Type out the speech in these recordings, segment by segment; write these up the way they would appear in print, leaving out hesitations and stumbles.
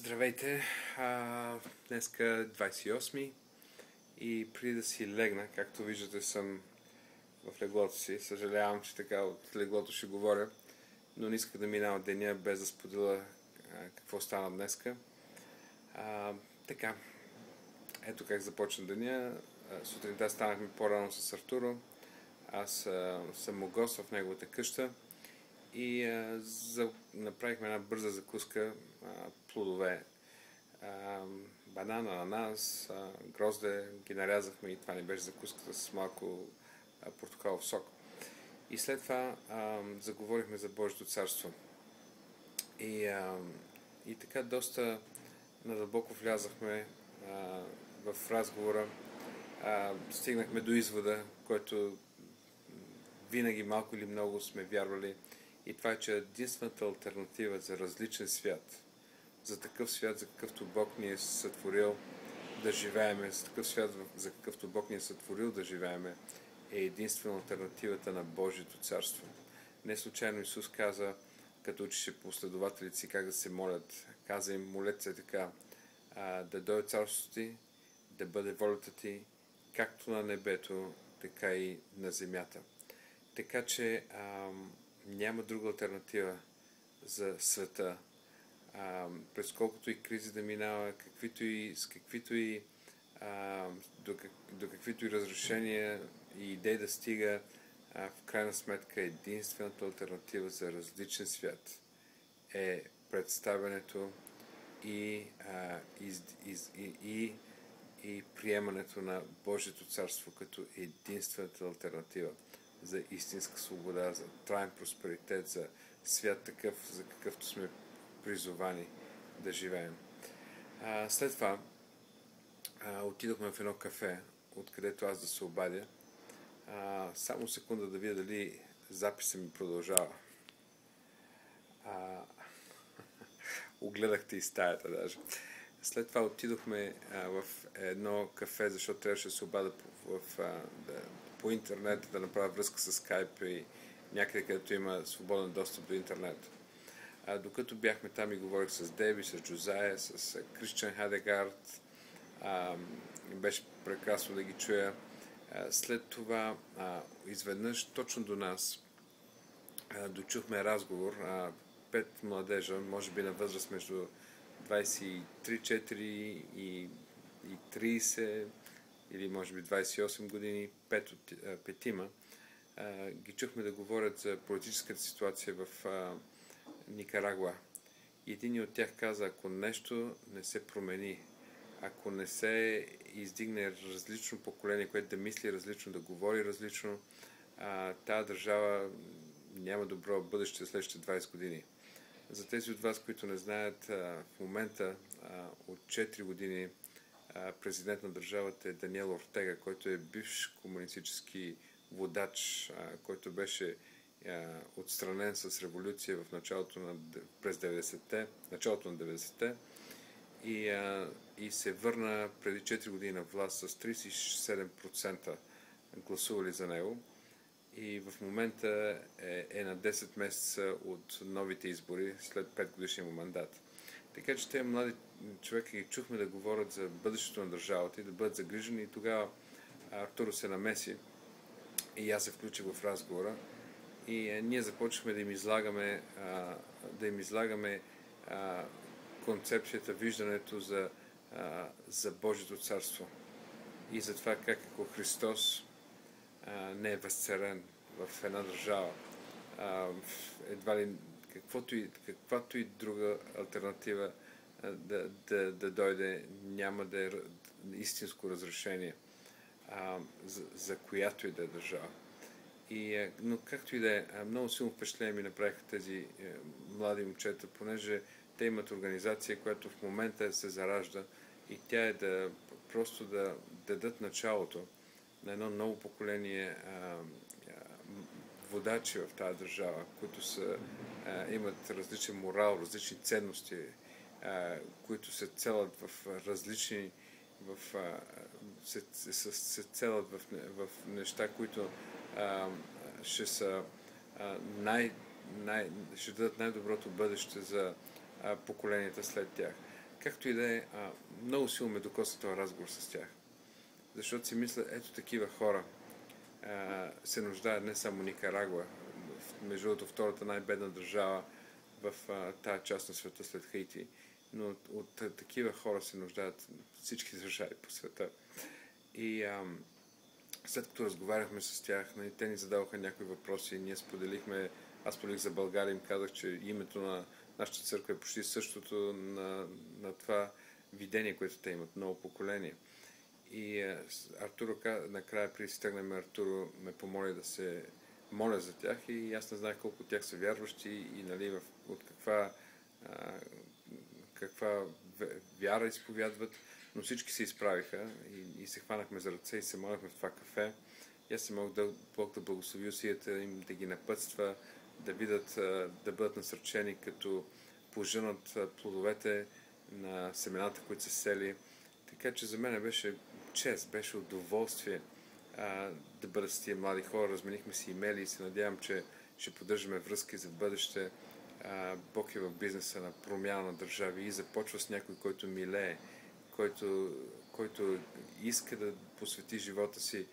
Здравейте! Днеска е 28 и преди да си легна, както виждате, съм в леглото си. Съжалявам, че така от леглото ще говоря, но не исках да минава деня без да споделя какво стана днеска. Така, ето как започна деня. Сутринта станахме по-рано с Артуро. Аз съм му гост в неговата къща и направихме една бърза закуска, плодове, банан, ананас, грозде, ги нарязахме и това ни беше закуската с малко портокалов сок. И след това заговорихме за Божието царство. И така доста надълбоко влязахме в разговора. Стигнахме до извода, който винаги малко или много сме вярвали, и това е, че единствената алтернатива за различен свят, за такъв свят, за какъвто Бог ни е сътворил да живееме, за такъв свят, за какъвто Бог ни е сътворил да живееме, е единствено алтернативата на Божието царство. Не случайно Исус каза, като учеше последователите си как да се молят, каза им: молете се така: да дойде царството ти, да бъде волята ти, както на небето, така и на земята. Така че няма друга алтернатива за света. През колкото и кризи да минава, до каквито и разрушения и идеи да стига, в крайна сметка единствената алтернатива за различен свят е представянето и приемането на Божието царство като единствената алтернатива за истинска свобода, за траен просперитет, за свят такъв, за какъвто сме призовани да живеем. След това отидохме в едно кафе, откъдето аз да се обадя. Само секунда да видя дали записа ми продължава. Огледахте и стаята даже. След това отидохме в едно кафе, защото трябваше да се обадя по интернет, да направя връзка с Skype и някъде, където има свободен достъп до интернет. Докато бяхме там и говорих с Деби, с Джозая, с Кристиан Хадегард, беше прекрасно да ги чуя. След това изведнъж точно до нас дочухме разговор. 5 младежа, може би на възраст между 23-4 и 30, или може би 28 години, петима, ги чухме да говорят за политическата ситуация в Никарагуа. И един от тях каза: ако нещо не се промени, ако не се издигне различно поколение, което да мисли различно, да говори различно, тази държава няма добро бъдеще следващите 20 години. За тези от вас, които не знаят, в момента от 4 години президент на държавата е Даниел Ортега, който е бивш комунистически водач, който беше отстранен с революция в началото на 90-те и се върна преди 4 години на власт с 37% гласували за него, и в момента е на 10 месеца от новите избори след 5 годишния му мандат. Така че те млади човеки ги чухме да говорят за бъдещето на държавата и да бъдат загрижени, и тогава Артуро се намеси и аз се включих в разговора и ние започнахме да им излагаме концепцията, виждането за Божието царство и за това как ако Христос не е възцарен в една държава, едва ли каквато и друга алтернатива да дойде, няма да е истинско разрешение за която и да е държава. Но както и да е, много силно впечатление ми направиха тези млади момчета, понеже те имат организация, която в момента се заражда, и тя е просто да дадат началото на едно ново поколение водачи в тази държава, които имат различен морал, различни ценности, които се целят в различни се целят в неща, които ще дадат най-доброто бъдеще за поколенията след тях. както и да е, много силно ме докосва този разговор с тях. Защото си мисля, ето такива хора се нуждаят не само Никарагуа, между другото втората най-бедна държава в тази част на света след Хаити, но от такива хора се нуждаят всички държави по света. И след като разговаряхме с тях, те ни задаваха някои въпроси, ние споделихме, аз споделих за България, им казах, че името на нашата църква е почти същото на това видение, което те имат, ново поколение. И Артуро, накрая преди си тръгнем, Артуро ме помоли да се моля за тях и аз не знаех колко от тях са вярващи и нали, от каква вяра изповядват, но всички се изправиха и се хванахме за ръце и се молихме в това кафе. И аз се мога Бог да благослови усилията им, да ги напътства, да видят, да бъдат насърчени, като пожънат плодовете на семената, които са сели. Така че за мен беше чест, беше удоволствие да бъда с тия млади хора. Разменихме си имейли и се надявам, че ще поддържаме връзки за бъдеще. Бог е в бизнеса на промяна на държави и започва с някой, който милее, който иска да посвети живота си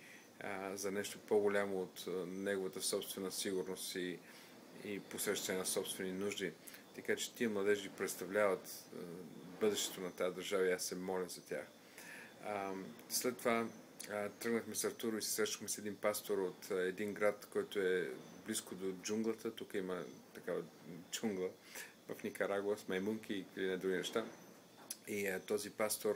за нещо по-голямо от неговата собствена сигурност и посрещане на собствени нужди. Така че тия младежи представляват бъдещето на тази държава и аз се моля за тях. След това тръгнахме с Артуро и се срещахме с един пастор от един град, който е близко до джунглата. Тук има такава джунгла в Никарагуа с маймунки или не други неща. И този пастор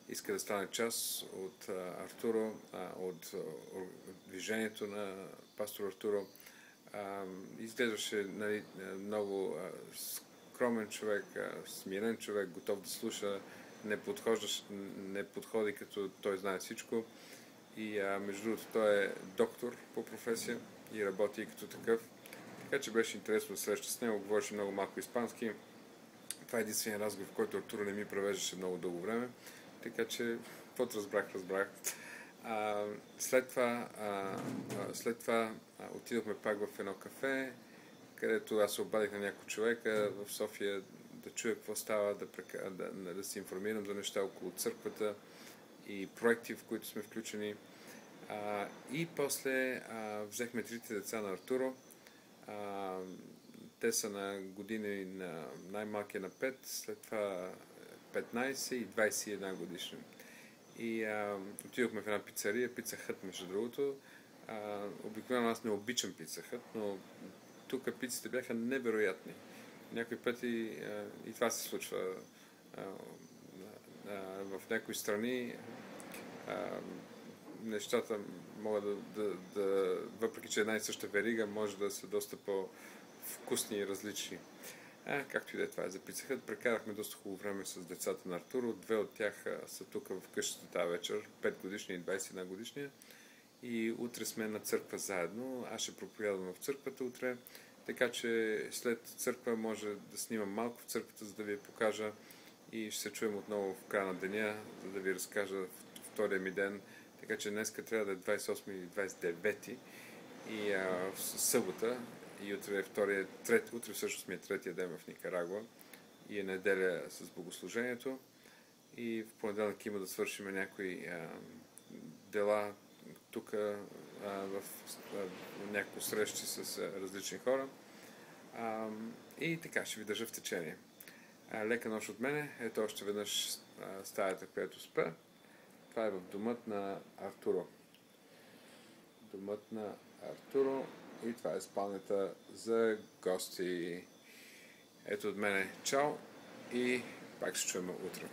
иска да стане част от Артуро, от движението на пастор Артуро. Изглеждаше нали, много скромен човек, смирен човек, готов да слуша, не подходи като той знае всичко. И между другото той е доктор по професия и работи като такъв. Така че беше интересно да среща с него, говореше много малко испански. Това е единствения разговор, в който Артуро не ми превеждаше много дълго време. Така че, каквото разбрах. След това отидохме пак в едно кафе, където аз се обадих на някой човека в София да чуя какво става, да се информирам за неща около църквата и проекти, в които сме включени. И после взехме трите деца на Артуро. Те са на години, на най-малкия на 5, след това 15 и 21 годишни. И отидохме в една пицария, Пица Хът, между другото. Обикновено аз не обичам Пица Хът, но тук пиците бяха невероятни. Някои пъти и това се случва в някои страни. Нещата могат въпреки че една и съща верига, може да са доста по-вкусни и различни. Както и да е, това е за Пица Хът. Прекарахме доста хубаво време с децата на Артуро. Две от тях са тук в къщата тази вечер, 5 годишния и 21 годишния. И утре сме на църква заедно. Аз ще проповядвам в църквата утре. Така че след църква може да снимам малко в църквата, за да ви я покажа. И ще се чуем отново в края на деня, за да ви разкажа втория ми ден. Така че днеска трябва да е 28 или 29 и в събота. И утре утре всъщност ми е третия ден в Никарагуа и е неделя с богослужението. И в понеделник има да свършим някои дела тук в някакво срещи с различни хора. И така, ще ви държа в течение. Лека нощ от мене. Ето още веднъж стаята, която спа. Това е в домът на Артуро. Домът на Артуро. И това е спалнята за гости. Ето от мене. Чао и пак се чуем утре.